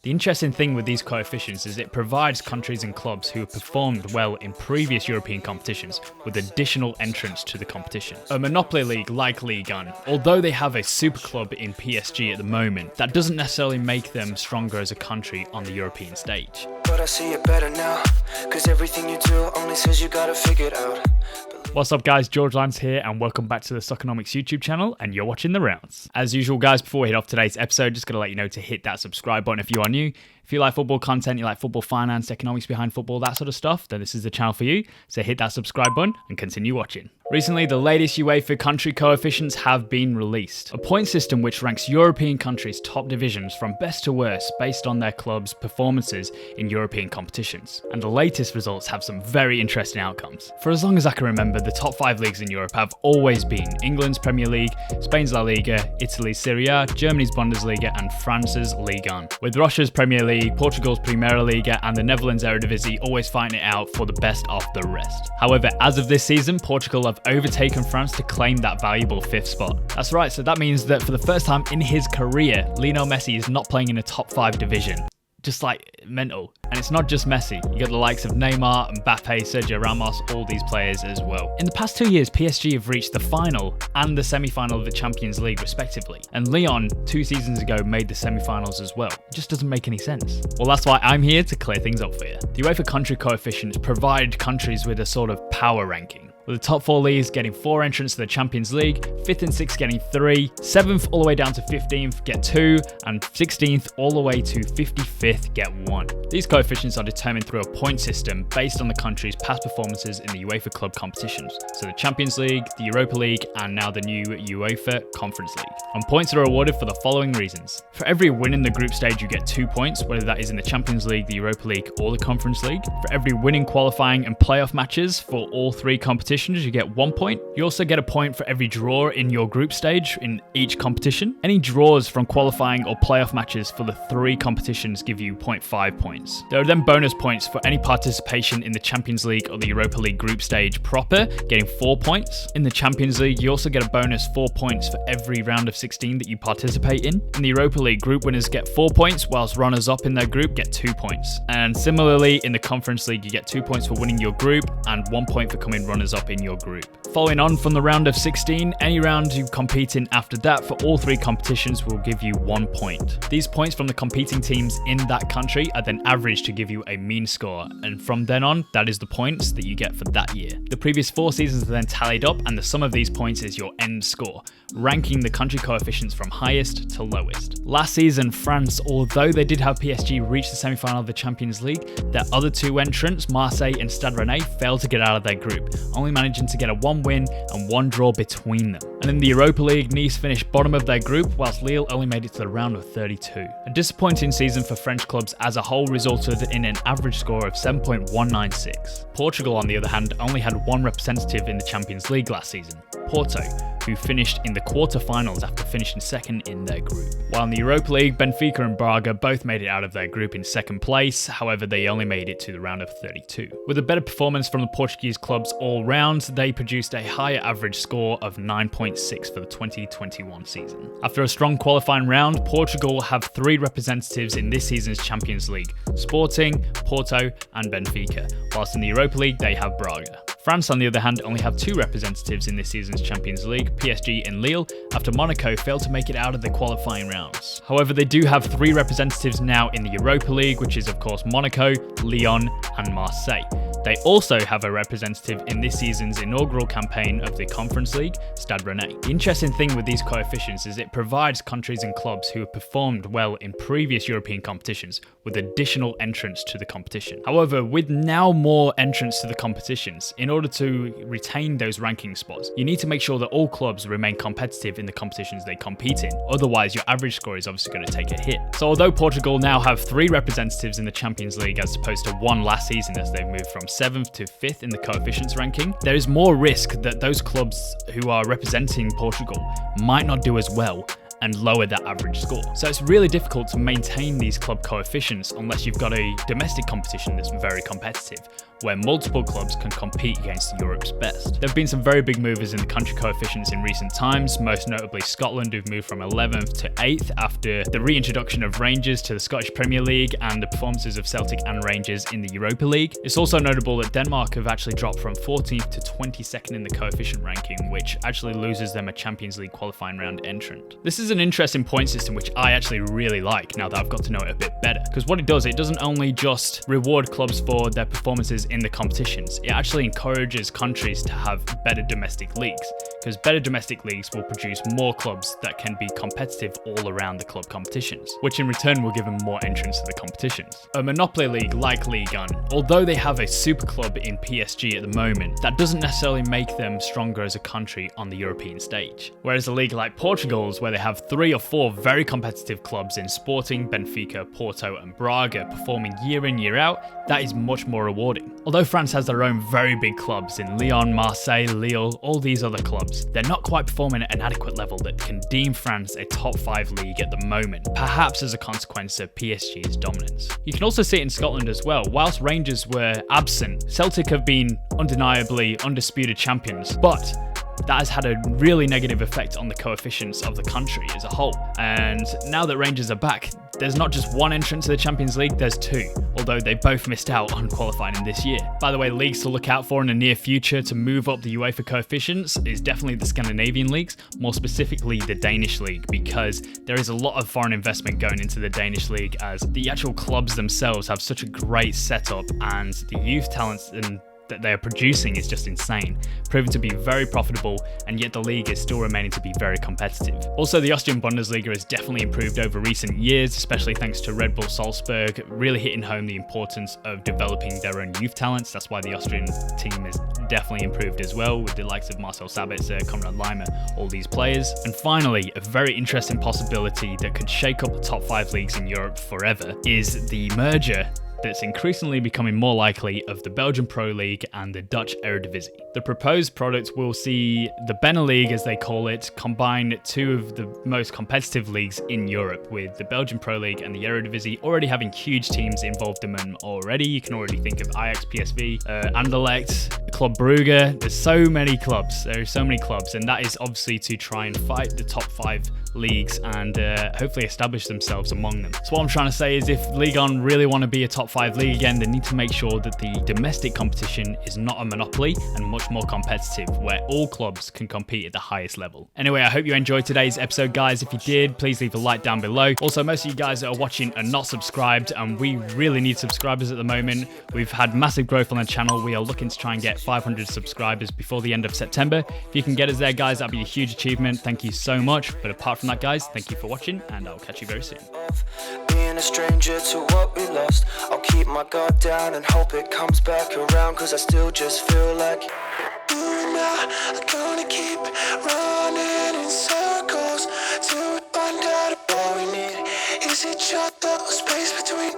The interesting thing with these coefficients is it provides countries and clubs who have performed well in previous European competitions with additional entrants to the competition. A monopoly league like Ligue 1, although they have a super club in PSG at the moment, that doesn't necessarily make them stronger as a country on the European stage. But I see it better now, 'cause everything you do only says you gotta figure it out. What's up guys, George Lance here and welcome back to the Soccernomics YouTube channel and you're watching The Rounds. As usual guys, before we hit off today's episode, just gonna let you know to hit that subscribe button if you are new. If you like football content, you like football finance, economics behind football, that sort of stuff, then this is the channel for you. So hit that subscribe button and continue watching. Recently, the latest UEFA country coefficients have been released. A point system which ranks European countries' top divisions from best to worst based on their club's performances in European competitions. And the latest results have some very interesting outcomes. For as long as I can remember, the top 5 leagues in Europe have always been England's Premier League, Spain's La Liga, Italy's Serie A, Germany's Bundesliga and France's Ligue 1. With Russia's Premier League, Portugal's Primeira Liga and the Netherlands Eredivisie always fighting it out for the best of the rest. However, as of this season, Portugal have overtaken France to claim that valuable 5th spot. That's right, so that means that for the first time in his career, Lionel Messi is not playing in a top 5 division. Just like mental. And it's not just Messi. You got the likes of Neymar, Mbappe, Sergio Ramos, all these players as well. In the past 2 years, PSG have reached the final and the semi-final of the Champions League respectively. And Lyon, 2 seasons ago, made the semi-finals as well. It just doesn't make any sense. Well, that's why I'm here to clear things up for you. The UEFA country coefficients provide countries with a sort of power ranking, with the top 4 leagues getting 4 entrants to the Champions League, 5th and 6th getting 3, 7th all the way down to 15th get 2, and 16th all the way to 55th get 1. These coefficients are determined through a point system based on the country's past performances in the UEFA club competitions, so the Champions League, the Europa League, and now the new UEFA Conference League. And points are awarded for the following reasons. For every win in the group stage you get 2 points, whether that is in the Champions League, the Europa League, or the Conference League. For every win in qualifying and playoff matches for all 3 competitions, you get 1 point. You also get a point for every draw in your group stage in each competition. Any draws from qualifying or playoff matches for the 3 competitions give you 0.5 points. There are then bonus points for any participation in the Champions League or the Europa League group stage proper, getting 4 points. In the Champions League, you also get a bonus 4 points for every round of 16 that you participate in. In the Europa League, group winners get 4 points, whilst runners-up in their group get 2 points. And similarly, in the Conference League, you get 2 points for winning your group and 1 point for coming runners-up in your group. Following on from the round of 16, any round you compete in after that for all 3 competitions will give you 1 point. These points from the competing teams in that country are then averaged to give you a mean score, and from then on, that is the points that you get for that year. The previous 4 seasons are then tallied up, and the sum of these points is your end score, ranking the country coefficients from highest to lowest. Last season, France, although they did have PSG reach the semi-final of the Champions League, their other 2 entrants, Marseille and Stade Rennais, failed to get out of their group, only managing to get a 1 win and 1 draw between them. And in the Europa League, Nice finished bottom of their group, whilst Lille only made it to the round of 32. A disappointing season for French clubs as a whole resulted in an average score of 7.196. Portugal, on the other hand, only had 1 representative in the Champions League last season, Porto, who finished in the quarter-finals after finishing 2nd in their group. While in the Europa League, Benfica and Braga both made it out of their group in 2nd place, however they only made it to the round of 32. With a better performance from the Portuguese clubs all round, they produced a higher average score of 9.6 for the 2021 season. After a strong qualifying round, Portugal have 3 representatives in this season's Champions League, Sporting, Porto and Benfica, whilst in the Europa League they have Braga. France, on the other hand, only have 2 representatives in this season's Champions League, PSG and Lille, after Monaco failed to make it out of the qualifying rounds. However, they do have 3 representatives now in the Europa League, which is of course Monaco, Lyon and Marseille. They also have a representative in this season's inaugural campaign of the Conference League, Stade Rennais. The interesting thing with these coefficients is it provides countries and clubs who have performed well in previous European competitions with additional entrants to the competition. However, with now more entrants to the competitions, in order to retain those ranking spots, you need to make sure that all clubs remain competitive in the competitions they compete in. Otherwise, your average score is obviously going to take a hit. So although Portugal now have 3 representatives in the Champions League as opposed to 1 last season as they've moved from 7th to 5th in the coefficients ranking, there is more risk that those clubs who are representing Portugal might not do as well and lower that average score. So it's really difficult to maintain these club coefficients unless you've got a domestic competition that's very competitive, where multiple clubs can compete against Europe's best. There have been some very big movers in the country coefficients in recent times, most notably Scotland, who've moved from 11th to 8th after the reintroduction of Rangers to the Scottish Premier League and the performances of Celtic and Rangers in the Europa League. It's also notable that Denmark have actually dropped from 14th to 22nd in the coefficient ranking, which actually loses them a Champions League qualifying round entrant. This is an interesting point system which I actually really like now that I've got to know it a bit better, because what it does, it doesn't only just reward clubs for their performances in the competitions, it actually encourages countries to have better domestic leagues, because better domestic leagues will produce more clubs that can be competitive all around the club competitions, which in return will give them more entrance to the competitions. A monopoly league like Ligue 1, although they have a super club in PSG at the moment, that doesn't necessarily make them stronger as a country on the European stage. Whereas a league like Portugal's, where they have 3 or 4 very competitive clubs in Sporting, Benfica, Porto and Braga performing year in year out, that is much more rewarding. Although France has their own very big clubs in Lyon, Marseille, Lille, all these other clubs, they're not quite performing at an adequate level that can deem France a top 5 league at the moment, perhaps as a consequence of PSG's dominance. You can also see it in Scotland as well. Whilst Rangers were absent, Celtic have been undeniably undisputed champions, but that has had a really negative effect on the coefficients of the country as a whole. And now that Rangers are back, there's not just one entrant to the Champions League, there's 2, although they both missed out on qualifying in this year. By the way, leagues to look out for in the near future to move up the UEFA coefficients is definitely the Scandinavian leagues, more specifically the Danish league, because there is a lot of foreign investment going into the Danish league as the actual clubs themselves have such a great setup and the youth talents that they are producing is just insane, proving to be very profitable, and yet the league is still remaining to be very competitive. Also, the Austrian Bundesliga has definitely improved over recent years, especially thanks to Red Bull Salzburg really hitting home the importance of developing their own youth talents. That's why the Austrian team has definitely improved as well, with the likes of Marcel Sabitzer, Konrad Laimer, all these players. And finally, a very interesting possibility that could shake up the top 5 leagues in Europe forever is the merger that's increasingly becoming more likely of the Belgian Pro League and the Dutch Eredivisie. The proposed product will see the Benelux League, as they call it, combine 2 of the most competitive leagues in Europe, with the Belgian Pro League and the Eredivisie already having huge teams involved in them already. You can already think of Ajax, PSV, Anderlecht, Club Brugge. There's so many clubs. There are so many clubs, and that is obviously to try and fight the top 5 leagues and hopefully establish themselves among them. So what I'm trying to say is, if Ligue 1 really want to be a top 5 league again, they need to make sure that the domestic competition is not a monopoly and much more competitive, where all clubs can compete at the highest level. Anyway, I hope you enjoyed today's episode, guys. If you did, please leave a like down below. Also, most of you guys that are watching are not subscribed, and we really need subscribers at the moment. We've had massive growth on the channel. We are looking to try and get 500 subscribers before the end of September. If you can get us there, guys, that'd be a huge achievement. Thank you so much. But apart from that, guys, thank you for watching, and I'll catch you very soon. Being a stranger to what we lost, I'll keep my guard down and hope it comes back around, cause I still just feel like I'm gonna keep running in circles till we find out what we need is each other, space between